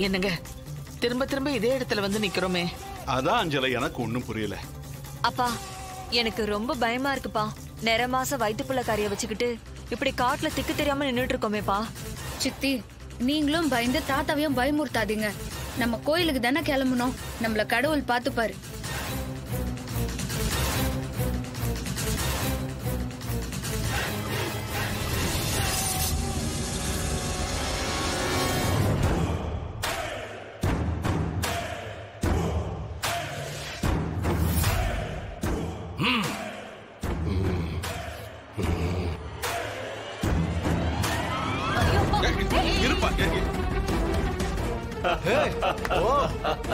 என்னங்க திரும்ப திரும்ப இதே இடத்துல வந்து நிக்கிறோமே? அதான் அஞ்சலா, எனக்கு ஒண்ணும் புரியல. அப்பா எனக்கு ரொம்ப பயமா இருக்குப்பா. நிற மாச வயிற்றுப்புள்ள கறிய வச்சுக்கிட்டு இப்படி காட்டுல திக்கு தெரியாம நின்னுட்டு இருக்கோமேப்பா. சித்தி, நீங்களும் பயந்து தாத்தாவையும் பயமுறுத்தாதீங்க. நம்ம கோயிலுக்கு தானே கிளம்பணும். நம்மள கடவுள் பாத்துப்பாரு.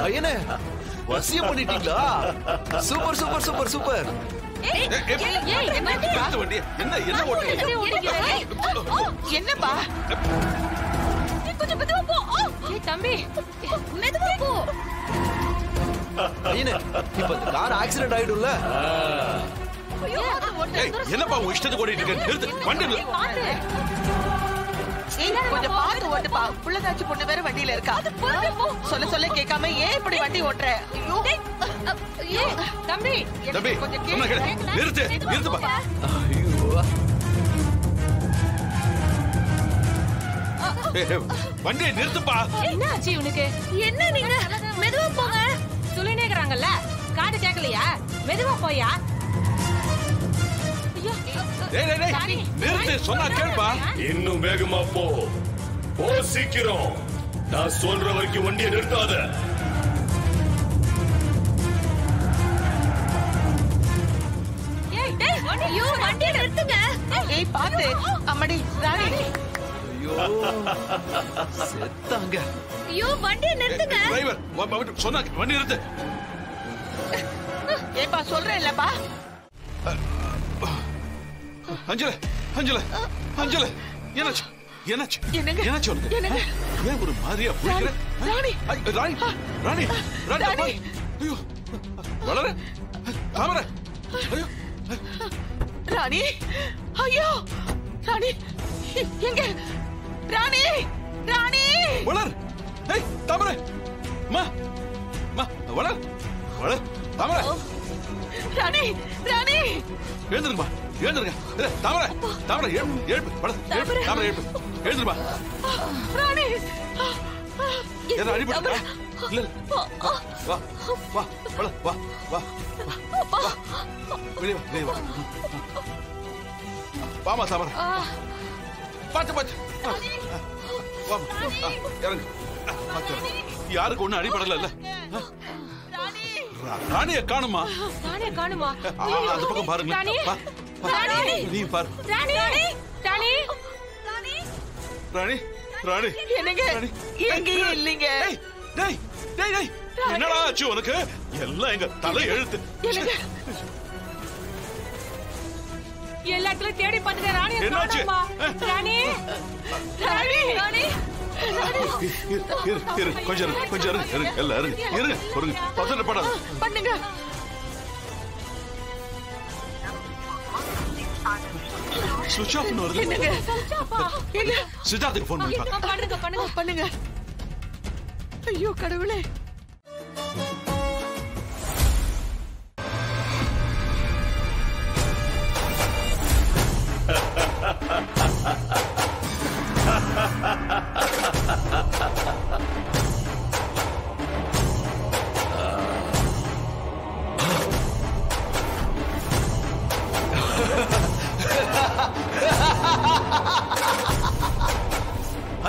ஐயனே, வசியம் பண்ணிட்டீங்களா? Super super super super. என்னப்பா? தம்பி மெதுவா போ. ஐயனே, இப்ப கார் ஆக்சிடென்ட் ஆயிடும்ல? என்னப்பா உன் இஷ்டத்துக்கு ஓடிட்டு இருக்க? நிறுத்து வண்டி. கொஞ்சம் பார்த்து ஓட்டுப்பா. புள்ளதாச்சி பொண்ணு வேற வண்டியில இருக்கா. சொல்ல சொல்ல கேட்காம ஏன் இப்படி வண்டி ஓட்டுற? தம்பி தம்பி நிறுத்து நிறுத்துப்பா. வண்டியை நிறுத்துப்பா. என்ன ஆச்சு உனக்கு? என்ன நீங்க மெதுவா போங்க. சொல்லினேங்கறாங்கல்ல, காது கேட்கலையா? மெதுவா போயா. நிறுத்து சொன்னா கேள்பா. இன்னும் வேகமா போ. போ சீக்கிரம். நான் சொல்ற வரைக்கும் வண்டியை நிறுத்தாத. ஐயோ, வண்டியை நிறுத்துங்க. ஏய் பாத்து. அம்மாடி ராணி. ஐயோ செத்தாங்க. ஐயோ, வண்டியை நிறுத்துங்க. டிரைவர் சொன்னா வண்டி நிறுத்து. ஏப்பா சொல்றேன் இல்லப்பா. அஞ்சல அஞ்சல அஞ்சல என்னாச்சு? என்னாச்சு? என்னங்க? என்னாச்சு உனக்கு? ஏன் ஒரு மாதிரியா புரியுற? ராணி ராணி ராணி ராணி. ஐயோ வளர தாமரை. ஐயோ ராணி. ஐயோ ராணி எங்க? ராணி ராணி வளர். ஏய் தாமரை. மா மா வளர் வளர் தாமரை. ராணி ராணி எழுந்துருமா எழுந்துருங்க. தாமரை தாமரை எழுப்பு வளர் எழுப்பு தாமரை எழுப்பு எழுந்துருமா. ராணி என்ன அடிபட்டு? இல்ல வா வா வளர் வா வா வெளியே வா வெளியே வா. வாமா தாமரை. பாத்து பாத்து இறங்கு. யாருக்கு ஒண்ணு அடிபடல இல்ல? ராணிய காணுமா? ராணியை காணுமா? அந்த பக்கம் பாருங்க. நீ பாரு. ராணி ராணி ராணி ராணி என்னங்க? எங்கேயே இல்லைங்க. டேய் டேய் டேய் என்னடா ஆச்சு உனக்கு? எல்லாம் எங்க தலை எழுத்து. எல்லா இடத்துல தேடி பார்த்துட்டு ராணியை என்னாச்சு? ராணி ராணி ராணி கொஞ்சம் கொஞ்சம் இருங்க எல்லாம் இருங்க இருங்க இருங்க பதட்டப்படாத பண்ணுங்க. சுவிட்ச் ஆஃப் வருது. என்னங்க? சித்தார்த்துக்கு போன் பண்ணி பாருங்க. பண்ணுங்க பண்ணுங்க பண்ணுங்க. ஐயோ கடவுளே.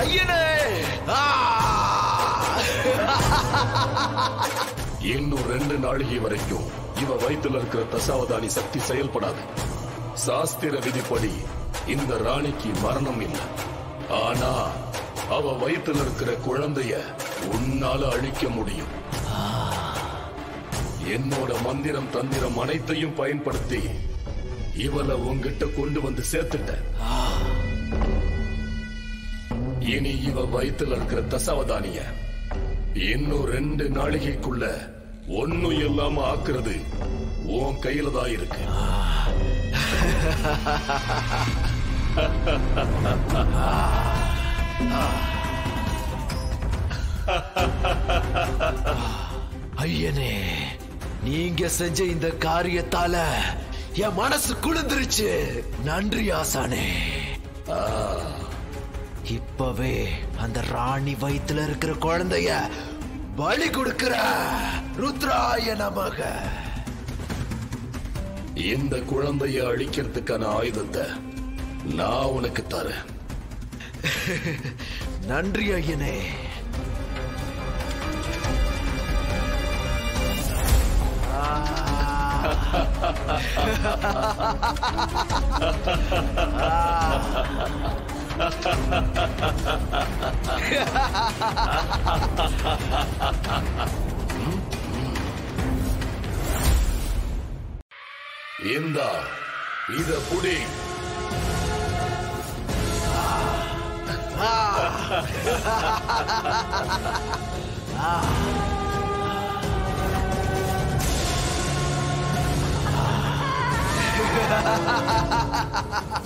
ஐயனே, இன்னும் 2 நாளிகை வரைக்கும் இவ வயிற்றுல இருக்கிற தசாவதானி சக்தி செயல்படாது. சாஸ்திர விதிப்படி இந்த ராணிக்கு மரணம் இல்லை. ஆனா அவ வயிற்றுல இருக்கிற குழந்தைய உன்னால அழிக்க முடியும். என்னோட மந்திரம் தந்திரம் அனைத்தையும் பயன்படுத்தி இவளை உன்கிட்ட கொண்டு வந்து சேர்த்துட்ட. இனி இவ வயிற்றுல இருக்கிற தசாவதானிய இன்னும் 2 நாளிகைக்குள்ள ஒன்னும் இல்லாம ஆக்குறது உன் கையில தான் இருக்கு. ஐயனே, நீங்க செஞ்ச இந்த காரியத்தால என் மனசு குளிர்ந்துருச்சு. நன்றி ஆசானே. இப்பவே அந்த ராணி வயித்துல இருக்கிற குழந்தைய பலி கொடுக்கிற. ருத்ராய நமக. இந்த குழந்தைய அழிக்கிறதுக்கான ஆயுதத்தை நான் உனக்கு தரேன். நன்றி ஐயனே. இந்தா இத புடி.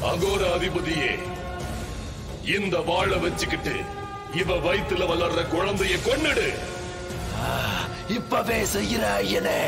அகோர அதிபதியே, இந்த வாழை வச்சுக்கிட்டு இவ வயித்துல வளர்ற குழந்தைய கொன்னுடு. இப்பவே செய்யற ஐயனே.